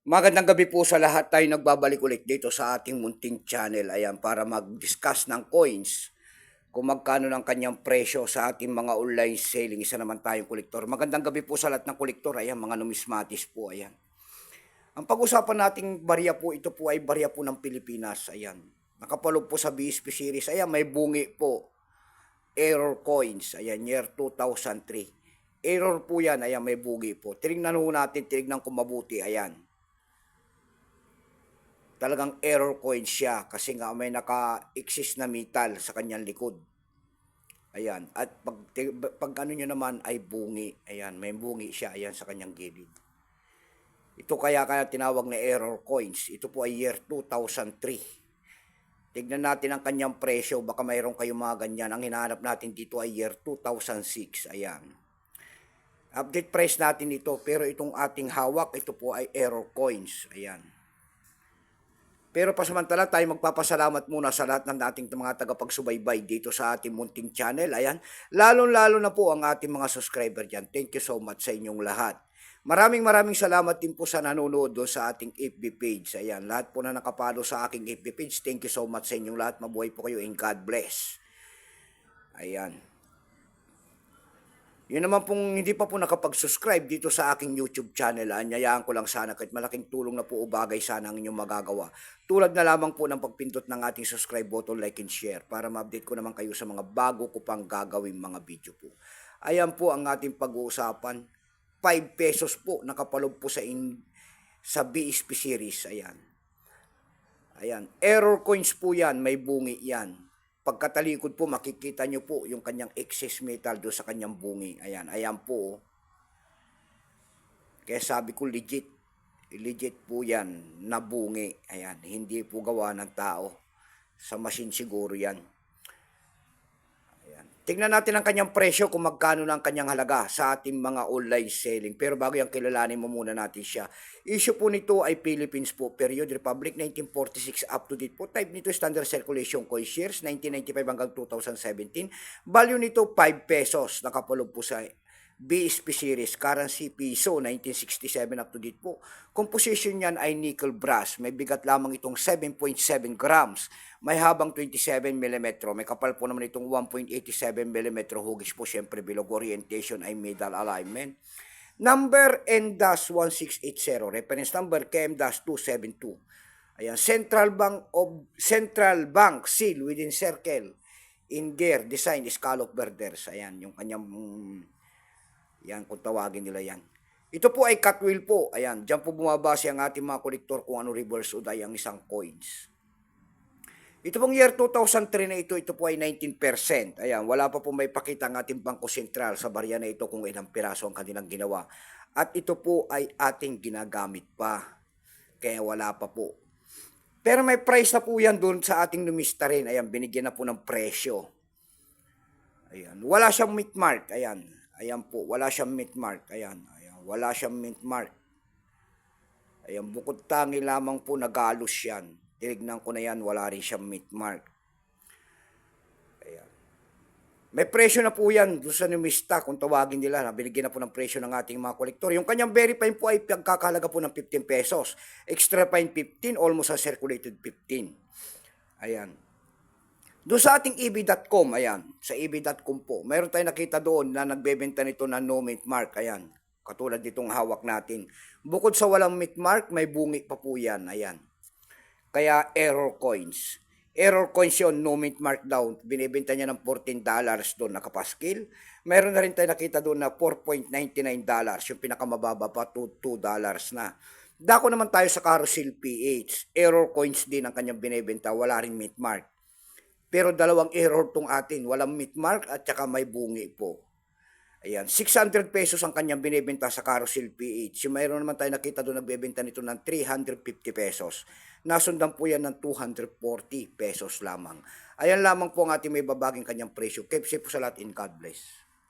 Magandang gabi po sa lahat. Tayo nagbabalik ulit dito sa ating munting channel. Ayan, para mag-discuss ng coins. Kung magkano ng kanyang presyo sa ating mga online selling. Isa naman tayong kolektor. Magandang gabi po sa lahat ng kolektor. Ayan, mga numismatis po. Ayan. Ang pag-usapan nating barya po, ito po ay barya po ng Pilipinas. Ayan. Nakapalog po sa BSP series. Ayan, may bungi po. Error coins. Ayan, year 2003. Error po yan. Ayan, may bungi po. Tinignan ho natin, tinignan kung mabuti. Ayan. Talagang error coin siya kasi nga may naka-exist na metal sa kanyang likod. Ayan. At pag ano nyo naman ay bungi. Ayan. May bungi siya. Ayan sa kanyang gilid. Ito kaya tinawag na error coins. Ito po ay year 2003. Tignan natin ang kanyang presyo. Baka mayroon kayong mga ganyan. Ang hinahanap natin dito ay year 2006. Ayan. Update price natin ito. Pero itong ating hawak, ito po ay error coins. Ayan. Pero pasamantala tayo magpapasalamat muna sa lahat ng ating mga tagapagsubaybay dito sa ating munting channel. Ayan, lalo-lalo na po ang ating mga subscriber dyan. Thank you so much sa inyong lahat. Maraming salamat din po sa nanonood sa ating FB page. Ayan, lahat po na nakapalo sa aking FB page. Thank you so much sa inyong lahat. Mabuhay po kayo and God bless. Ayan. Yun naman pong hindi pa po nakapag-subscribe dito sa aking YouTube channel, anyayaan ko lang sana kahit malaking tulong na po o bagay sana ang inyong magagawa. Tulad na lamang po ng pagpindot ng ating subscribe button, like and share para ma-update ko naman kayo sa mga bago ko pang gagawin mga video po. Ayan po ang ating pag-uusapan. 5 pesos po nakapalog po sa BSP series. Ayan. Ayan. Error coins po yan. May bungi yan. Pagkatalikod po, makikita nyo po yung kanyang excess metal doon sa kanyang bungi. Ayan, ayan po. Kaya sabi ko legit. Legit po yan na bungi. Ayan, hindi po gawa ng tao. Sa machine siguro yan. Ayan. Tingnan natin ang kanyang presyo kung magkano na ang kanyang halaga sa ating mga online selling. Pero bago yung kilalanin mo muna natin siya. Issue po nito ay Philippines po. Period Republic 1946 up to date po. Type nito standard circulation coin shares 1995 hanggang 2017. Value nito 5 pesos. Nakapulog po sa BSP series. Currency piso 1967 up to date po. Composition niyan ay nickel brass. May bigat lamang itong 7.7 grams. May habang 27 mm. May kapal po naman itong 1.87 mm hugis po. Siyempre bilog orientation ay middle alignment. Number N-1680. Reference number KM-272. Ayan, Central Bank seal within circle. In gear design scallop borders. Ayan, yung kanyang yan, kung tawagin nila yan. Ito po ay cut wheel po. Ayan, dyan po bumabase ang ating mga kolektor kung ano reverse o die ang isang coins. Ito pong year 2003 na ito po ay 19%. Ayan, wala pa po may pakita ang ating Bangko Sentral sa barya na ito kung ilang piraso ang kanilang ginawa. At ito po ay ating ginagamit pa. Kaya wala pa po. Pero may price na po yan doon sa ating numista rin. Ayan, binigyan na po ng presyo. Ayan, wala siyang mint mark. Ayan. Ayan po, wala siyang mint mark. Ayan, ayan, wala siyang mint mark. Ayan, bukod tangi lamang po nagalos yan. Tinignan ko na yan, wala rin siyang mint mark. Ayan. May presyo na po yan doon sa numista kung tawagin nila. Binigyan na po ng presyo ng ating mga kolektor. Yung kanyang very fine po ay pagkakahalaga po ng 15 pesos. Extra fine 15, almost a circulated 15. Ayan. Doon sa ating eb.com, ayan, sa eb.com po, mayroon tayong nakita doon na nagbebenta nito na no mint mark, ayan, katulad ditong hawak natin. Bukod sa walang mint mark, may bungi pa po yan, ayan. Kaya error coins. Error coins yun, no mint mark daw, binibenta niya ng $14 doon nakapaskil. Mayroon na rin tayo nakita doon na $4.99, yung pinakamababa pa, $2 na. Dako naman tayo sa Carousel PH, error coins din ang kanyang binibenta, wala rin mint mark. Pero dalawang error tong atin. Walang mint mark at saka may bungi po. Ayan. 600 pesos ang kanyang binibenta sa Carousel PH. Yung mayroon naman tayo nakita doon nagbebenta nito ng 350 pesos. Nasundan po yan ng 240 pesos lamang. Ayan lamang po ang ating may babaging kanyang presyo. Keep safe po sa lahat in God bless.